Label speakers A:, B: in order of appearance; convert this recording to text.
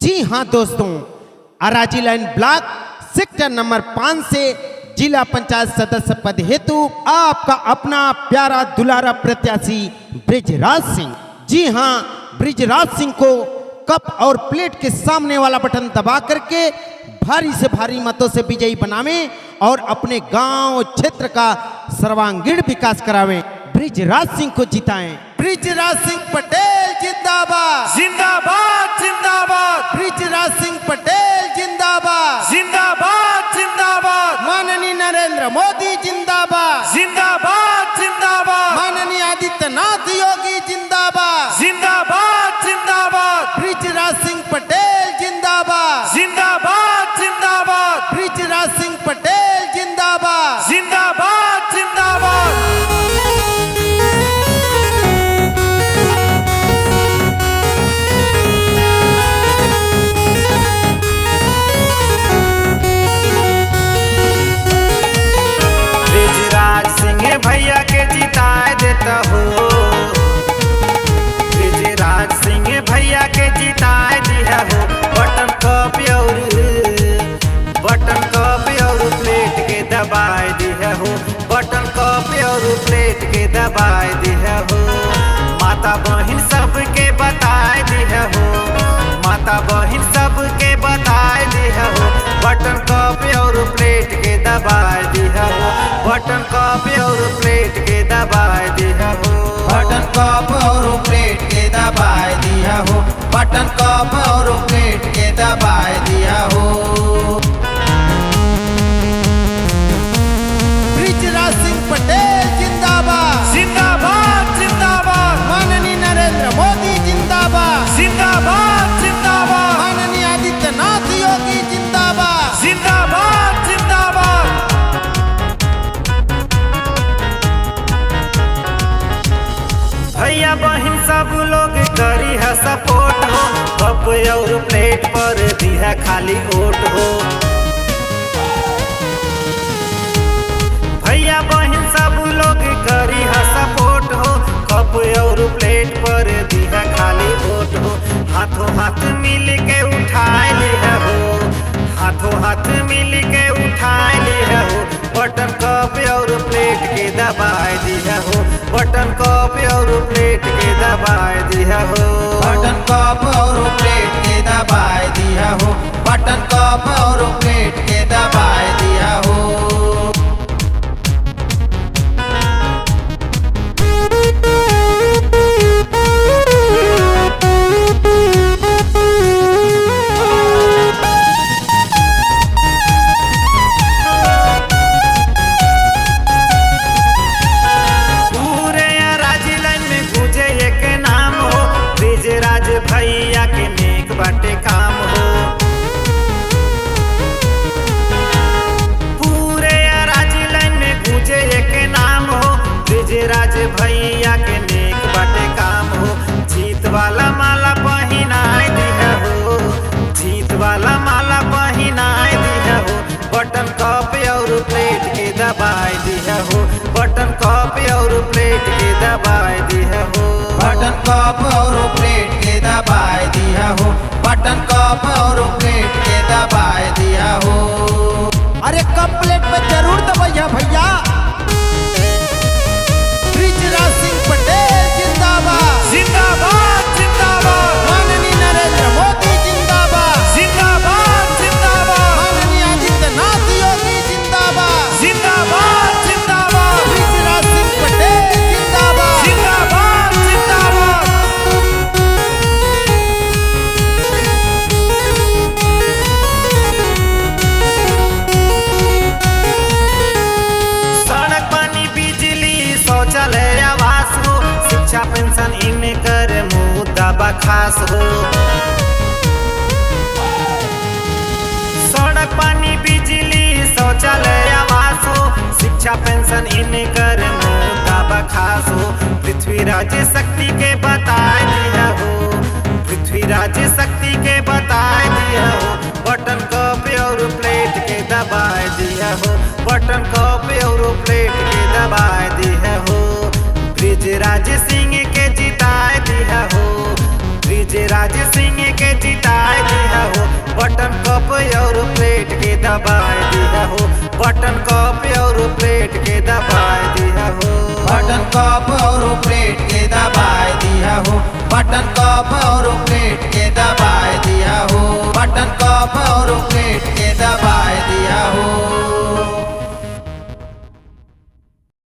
A: जी हाँ दोस्तों, अराजी लाइन ब्लॉक सेक्टर नंबर 5 से जिला पंचायत सदस्य पद हेतु आपका अपना प्यारा दुलारा प्रत्याशी ब्रिजराज सिंह। जी हाँ, ब्रिजराज सिंह को कप और प्लेट के सामने वाला बटन दबा करके भारी से भारी मतों से विजयी बनावें और अपने गांव क्षेत्र का सर्वांगीण विकास करावें। ब्रिजराज सिंह को जिताएं। ब्रिजराज सिंह पटेल जिंदाबाद
B: जिंदाबाद जिंदाबाद।
A: ब्रिजराज सिंह पटेल जिंदाबाद
B: जिंदाबाद जिंदाबाद।
A: माननीय नरेंद्र मोदी जिंदाबाद
B: जिंदाबाद जिंदाबाद।
A: माननीय आदित्यनाथ योगी जिंदाबाद
B: जिंदाबाद जिंदाबाद।
A: ब्रिजराज सिंह पटेल जिंदाबाद
B: जिंदाबाद जिंदाबाद।
A: ब्रिजराज सिंह पटेल जिंदाबाद
B: जिंदाबाद जिंदाबाद। ब्रिजराज सिंह भैया के जिताए देता हो, ब्रिजराज सिंह भैया के जिताए दिया हो। बटन कप और प्लेट के दबाए दिया हो, बटन कप और प्लेट के दबाए दिया हो। माता बहन सबके बताए दिया हो, माता बहन सबके बताए दिया हो। बटन कप और प्लेट के दबाए दिया हो, बटन कप और प्लेट के दबाए दिया हो।
A: बटन कप और प्लेट के दबाए दिया हो, बटन कप और प्लेट के दबाए दिया हो। ब्रिजराज सिंह पटेल जिंदाबाद
B: जिंदाबाद जिंदाबाद।
A: माननीय नरेंद्र मोदी जिंदाबाद
B: जिंदाबाद जिंदाबाद।
A: माननीय आदित्यनाथ योगी जिंदाबाद
B: जिंदाबाद जिंदाबाद। भैया बहन सब लोग करी है सपोर्ट हो, कप और प्लेट पर दी है खाली वोट हो। भैया बहन सब लोग करी है सपोर्ट हो, कप और प्लेट पर दी है खाली वोट हो। हाथों हाथ मिल के उठाए लिया हो, हाथों हाथ मिल के उठाए लिया हो। बटन कप और प्लेट के दबाए दिया हो, बटन कप और प्लेट के दबाए दिया हो।
A: बटन कप और प्लेट के दबाए दिया हो, बटन कप और प्लेट के दबाए दिया हो।
B: भैया के नेक बाटे काम हो, पूरे अराजी लाइन में गूंजे एक नाम हो। ब्रिजराज भैया के नेक बाटे काम हो। जीत वाला माला पहनाए दिया हो, जीत वाला माला पहनाए दिया हो। बटन कप और प्लेट के दबाए दिया हो, बटन कप और प्लेट के दबाए दिया हो।
A: बटन कप और प्लेट के दबाए दिया हो, बटन कप और प्लेट के दबाए दिया हो। अरे कप प्लेट पे जरूर दबाइए भैया। ब्रिजराज सिंह पटेल जिंदाबाद
B: जिंदाबाद जिंदाबाद।
A: माननीय नरेंद्र मोदी जिंदाबाद
B: जिंदाबाद जिंदाबाद।
A: माननीय आदित्यनाथ योगी जिंदाबाद
B: जिंदाबाद जिंदाबाद।
A: ब्रिजराज सिंह पटेल जिंदाबाद
B: जिंदाबाद जिंदाबाद। सड़क पानी बिजली शौचालय आवास हो, शिक्षा पेंशन इनकर मुद्दा बखास हो। सड़क पानी बिजली शौचालय आवास हो, शिक्षा पेंशन इनकर मुद्दा बखास हो। पृथ्वीराज शक्ति के बताए दिया हो, पृथ्वीराज शक्ति के बताए दिया हो। बटन कप और प्लेट के दबाए दिया हो, बटन कप और प्लेट के दबाए दिया हो। ब्रिजराज सिंह के जिताए दिया हो, ब्रिजराज सिंह के जिताए दिया कप और प्लेट के दबाए दिया हो,
C: बटन कप और प्लेट के दबाए दिया हो, बटन कप और प्लेट के दबाए दिया हो, बटन कप और प्लेट के दबाए